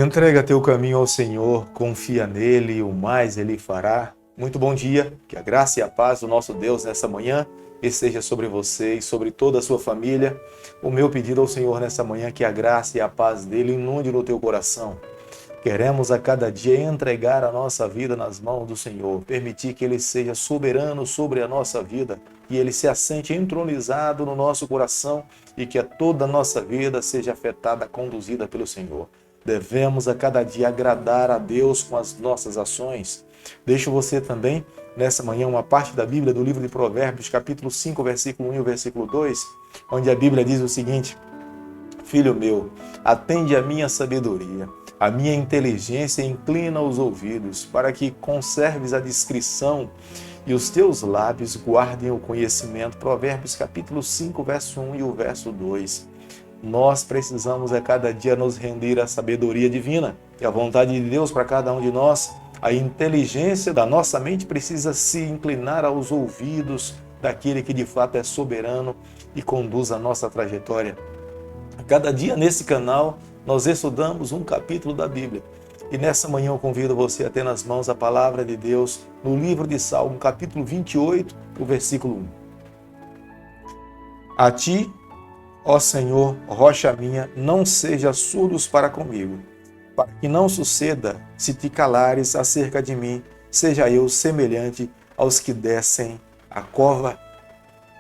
Entrega teu caminho ao Senhor, confia nele e o mais ele fará. Muito bom dia, que a graça e a paz do nosso Deus nessa manhã esteja sobre você e sobre toda a sua família. O meu pedido ao Senhor nessa manhã é que a graça e a paz dele inunde no teu coração. Queremos a cada dia entregar a nossa vida nas mãos do Senhor, permitir que ele seja soberano sobre a nossa vida, que ele se assente entronizado no nosso coração e que toda a nossa vida seja afetada, conduzida pelo Senhor. Devemos a cada dia agradar a Deus com as nossas ações. Deixo você também, nessa manhã, uma parte da Bíblia do livro de Provérbios, capítulo 5, versículo 1 e o versículo 2, onde a Bíblia diz o seguinte: Filho meu, atende a minha sabedoria, a minha inteligência inclina os ouvidos, para que conserves a discrição e os teus lábios guardem o conhecimento. Provérbios capítulo 5, verso 1 e o verso 2. Nós precisamos a cada dia nos render à sabedoria divina e a vontade de Deus para cada um de nós. A inteligência da nossa mente precisa se inclinar aos ouvidos daquele que de fato é soberano e conduz a nossa trajetória. A cada dia nesse canal nós estudamos um capítulo da Bíblia. E nessa manhã eu convido você a ter nas mãos a palavra de Deus no livro de Salmo, capítulo 28, o versículo 1. A ti, ó Senhor, rocha minha, não sejas surdos para comigo, para que não suceda, se te calares acerca de mim, seja eu semelhante aos que descem a cova.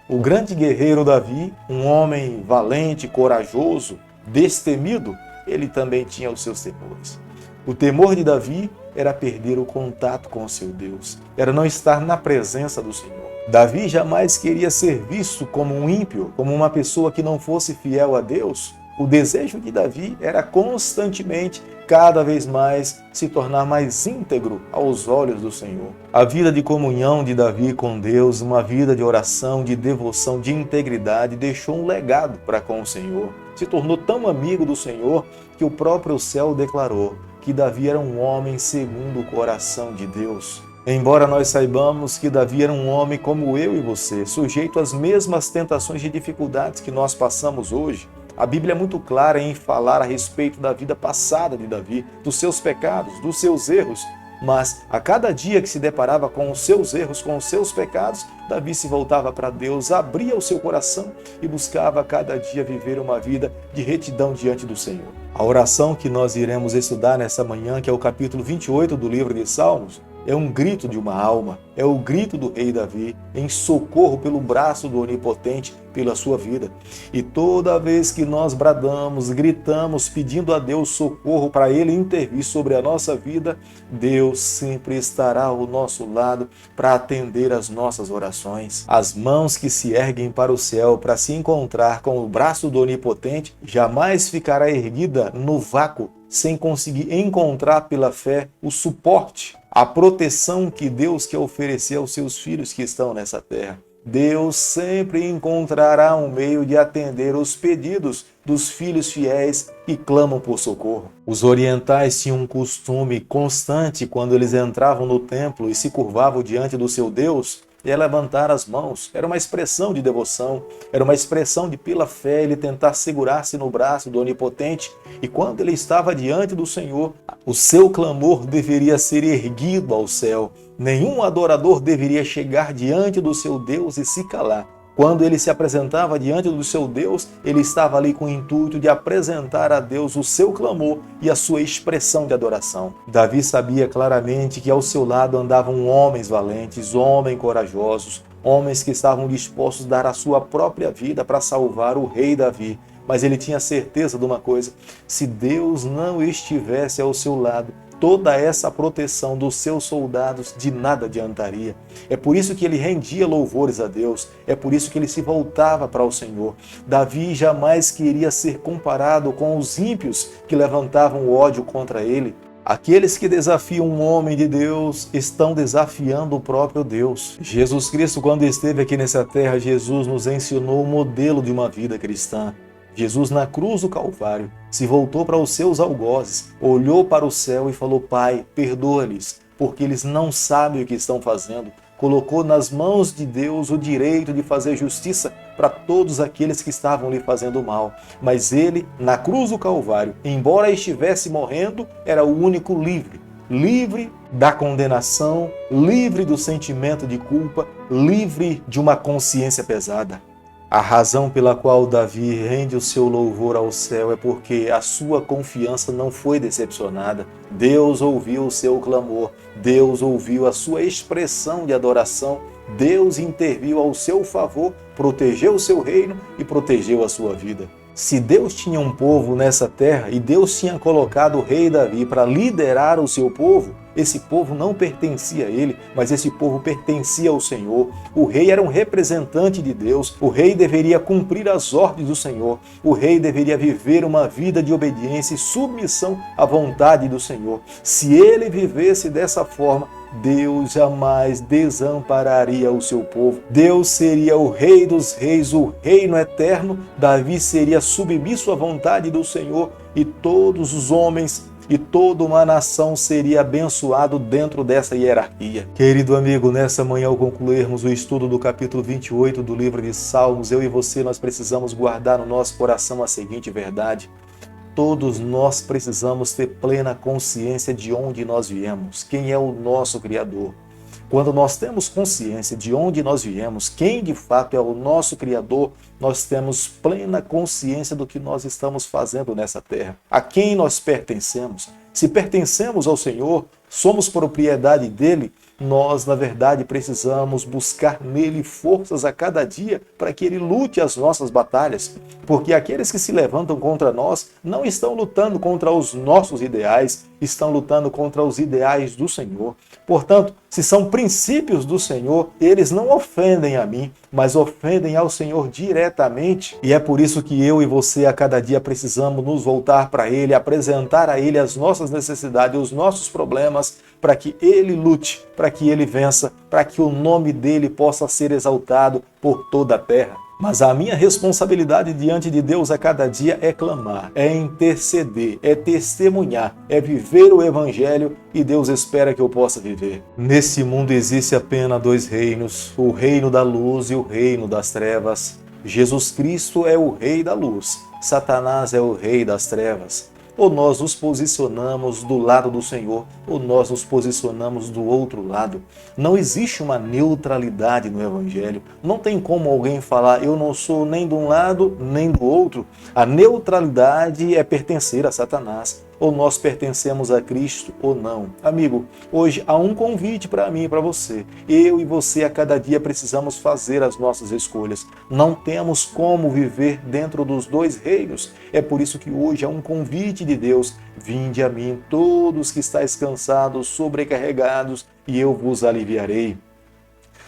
O grande guerreiro Davi, um homem valente, corajoso, destemido, ele também tinha os seus temores. O temor de Davi era perder o contato com o seu Deus, era não estar na presença do Senhor. Davi jamais queria ser visto como um ímpio, como uma pessoa que não fosse fiel a Deus. O desejo de Davi era constantemente, cada vez mais, se tornar mais íntegro aos olhos do Senhor. A vida de comunhão de Davi com Deus, uma vida de oração, de devoção, de integridade, deixou um legado para com o Senhor. Se tornou tão amigo do Senhor que o próprio céu declarou que Davi era um homem segundo o coração de Deus. Embora nós saibamos que Davi era um homem como eu e você, sujeito às mesmas tentações e dificuldades que nós passamos hoje, a Bíblia é muito clara em falar a respeito da vida passada de Davi, dos seus pecados, dos seus erros, mas a cada dia que se deparava com os seus erros, com os seus pecados, Davi se voltava para Deus, abria o seu coração e buscava a cada dia viver uma vida de retidão diante do Senhor. A oração que nós iremos estudar nessa manhã, que é o capítulo 28 do livro de Salmos, é um grito de uma alma, é o grito do rei Davi em socorro pelo braço do Onipotente pela sua vida. E toda vez que nós bradamos, gritamos, pedindo a Deus socorro para Ele intervir sobre a nossa vida, Deus sempre estará ao nosso lado para atender as nossas orações. As mãos que se erguem para o céu para se encontrar com o braço do Onipotente jamais ficará erguida no vácuo, sem conseguir encontrar pela fé o suporte, a proteção que Deus quer oferecer aos seus filhos que estão nessa terra. Deus sempre encontrará um meio de atender os pedidos dos filhos fiéis que clamam por socorro. Os orientais tinham um costume constante quando eles entravam no templo e se curvavam diante do seu Deus, é levantar as mãos. Era uma expressão de devoção, era uma expressão de, pela fé, ele tentar segurar-se no braço do Onipotente. E quando ele estava diante do Senhor, o seu clamor deveria ser erguido ao céu. Nenhum adorador deveria chegar diante do seu Deus e se calar. Quando ele se apresentava diante do seu Deus, ele estava ali com o intuito de apresentar a Deus o seu clamor e a sua expressão de adoração. Davi sabia claramente que ao seu lado andavam homens valentes, homens corajosos, homens que estavam dispostos a dar a sua própria vida para salvar o rei Davi. Mas ele tinha certeza de uma coisa: se Deus não estivesse ao seu lado, toda essa proteção dos seus soldados de nada adiantaria. É por isso que ele rendia louvores a Deus, é por isso que ele se voltava para o Senhor. Davi jamais queria ser comparado com os ímpios que levantavam ódio contra ele. Aqueles que desafiam um homem de Deus estão desafiando o próprio Deus. Jesus Cristo, quando esteve aqui nessa terra, Jesus nos ensinou o modelo de uma vida cristã. Jesus, na cruz do Calvário, se voltou para os seus algozes, olhou para o céu e falou: Pai, perdoa-lhes, porque eles não sabem o que estão fazendo. Colocou nas mãos de Deus o direito de fazer justiça para todos aqueles que estavam lhe fazendo mal. Mas ele, na cruz do Calvário, embora estivesse morrendo, era o único livre da condenação, livre do sentimento de culpa, livre de uma consciência pesada. A razão pela qual Davi rende o seu louvor ao céu é porque a sua confiança não foi decepcionada. Deus ouviu o seu clamor, Deus ouviu a sua expressão de adoração, Deus interviu ao seu favor, protegeu o seu reino e protegeu a sua vida. Se Deus tinha um povo nessa terra e Deus tinha colocado o rei Davi para liderar o seu povo, esse povo não pertencia a ele, mas esse povo pertencia ao Senhor. O rei era um representante de Deus, o rei deveria cumprir as ordens do Senhor, o rei deveria viver uma vida de obediência e submissão à vontade do Senhor. Se ele vivesse dessa forma, Deus jamais desampararia o seu povo. Deus seria o Rei dos Reis, o reino eterno. Davi seria submisso à vontade do Senhor e todos os homens e toda uma nação seria abençoado dentro dessa hierarquia. Querido amigo, nessa manhã ao concluirmos o estudo do capítulo 28 do livro de Salmos, eu e você, nós precisamos guardar no nosso coração a seguinte verdade: todos nós precisamos ter plena consciência de onde nós viemos, quem é o nosso Criador. Quando nós temos consciência de onde nós viemos, quem de fato é o nosso Criador, nós temos plena consciência do que nós estamos fazendo nessa terra. A quem nós pertencemos. Se pertencemos ao Senhor, somos propriedade dele, nós, na verdade, precisamos buscar nele forças a cada dia para que ele lute as nossas batalhas, porque aqueles que se levantam contra nós não estão lutando contra os nossos ideais, estão lutando contra os ideais do Senhor. Portanto, se são princípios do Senhor, eles não ofendem a mim, mas ofendem ao Senhor diretamente. E é por isso que eu e você a cada dia precisamos nos voltar para Ele, apresentar a Ele as nossas necessidades, os nossos problemas, para que Ele lute, para que Ele vença, para que o nome dEle possa ser exaltado por toda a terra. Mas a minha responsabilidade diante de Deus a cada dia é clamar, é interceder, é testemunhar, é viver o Evangelho e Deus espera que eu possa viver. Nesse mundo existe apenas dois reinos, o reino da luz e o reino das trevas. Jesus Cristo é o rei da luz, Satanás é o rei das trevas. Ou nós nos posicionamos do lado do Senhor, ou nós nos posicionamos do outro lado. Não existe uma neutralidade no Evangelho. Não tem como alguém falar, eu não sou nem de um lado, nem do outro. A neutralidade é pertencer a Satanás. Ou nós pertencemos a Cristo ou não. Amigo, hoje há um convite para mim e para você. Eu e você a cada dia precisamos fazer as nossas escolhas. Não temos como viver dentro dos dois reinos. É por isso que hoje há um convite de Deus. Vinde a mim todos que estáis cansados, sobrecarregados, e eu vos aliviarei.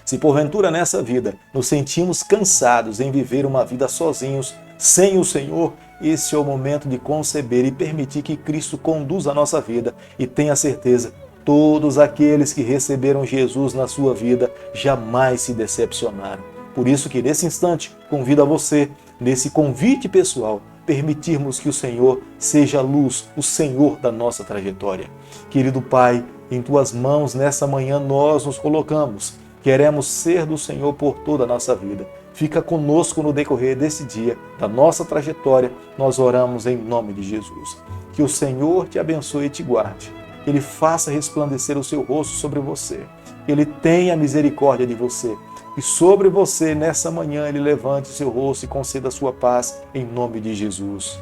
Se porventura nessa vida nos sentimos cansados em viver uma vida sozinhos, sem o Senhor, esse é o momento de conceber e permitir que Cristo conduza a nossa vida. E tenha certeza, todos aqueles que receberam Jesus na sua vida jamais se decepcionaram. Por isso que nesse instante convido a você, nesse convite pessoal, permitirmos que o Senhor seja a luz, o Senhor da nossa trajetória. Querido Pai, em Tuas mãos nessa manhã nós nos colocamos. Queremos ser do Senhor por toda a nossa vida. Fica conosco no decorrer desse dia, da nossa trajetória, nós oramos em nome de Jesus. Que o Senhor te abençoe e te guarde. Que Ele faça resplandecer o seu rosto sobre você. Que Ele tenha misericórdia de você. E sobre você, nessa manhã, Ele levante o seu rosto e conceda a sua paz, em nome de Jesus.